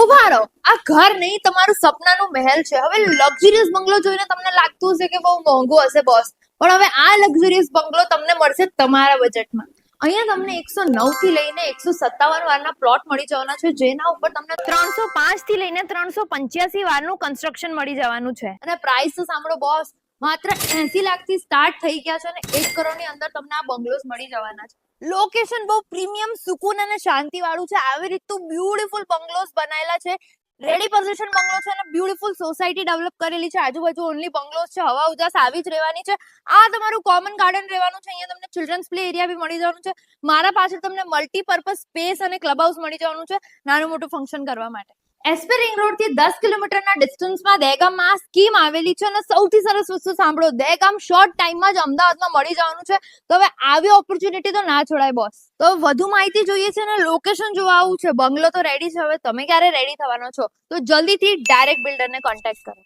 ઉભા રહો, આ ઘર નહીં તમારું સપનાનું મહેલ છે. હવે લક્ઝરિયસ બંગલો જોઈને તમને લાગતું હશે કે બહુ મોંઘું હશે બોસ, પણ હવે આ લક્ઝરિયસ બંગલો તમને મળશે તમારા બજેટમાં. અહીંયા તમને 109 થી લઈને 157 વારના પ્લોટ મળી જવાના છે, જેના ઉપર તમને 305 થી લઈને 385 વારનું કન્સ્ટ્રક્શન મળી જવાનું છે. અને પ્રાઇસ તો સાંભળો બોસ, માત્ર 80 લાખ થી સ્ટાર્ટ થઈ ગયા છે અને 1 કરોડની અંદર તમને આ બંગલોસ મળી જવાના છે. લોકેશન બહુ પ્રીમિયમ, સુકૂન અને શાંતિ વાળું છે. આવી રીતનું બ્યુટીફુલ બંગલોસ બનાયેલા છે. રેડી પોઝિશન બંગલો છે અને બ્યુટીફુલ સોસાયટી ડેવલપ કરેલી છે. આજુબાજુ ઓનલી બંગલોસ છે, હવા ઉજાસ આવી જ રહેવાની છે. આ તમારું કોમન ગાર્ડન રહેવાનું છે. અહીંયા તમને ચિલ્ડ્રન્સ પ્લે એરિયા બી મળી જવાનું છે. મારા પાછળ તમને મલ્ટીપર્પઝ સ્પેસ અને ક્લબ હાઉસ મળી જવાનું છે નાનું મોટું ફંક્શન કરવા માટે. એસપી રિંગ રોડ થી 10 કિલોમીટરના ડિસ્ટન્સમાં દહેગામમાં આ સ્કીમ આવેલી છે અને સૌથી સરસ વસ્તુ સાંભળો, દહેગામ શોર્ટ ટાઈમમાં જ અમદાવાદમાં મળી જવાનું છે. તો હવે આવી ઓપોર્ચ્યુનિટી તો ના છોડાય બોસ. તો વધુ માહિતી જોઈએ છે અને લોકેશન જોવા આવું છે. બંગલો તો રેડી છે, હવે તમે ક્યારે રેડી થવાનો છો તો જલ્દીથી ડાયરેક્ટ બિલ્ડરને કોન્ટેક્ટ કરો.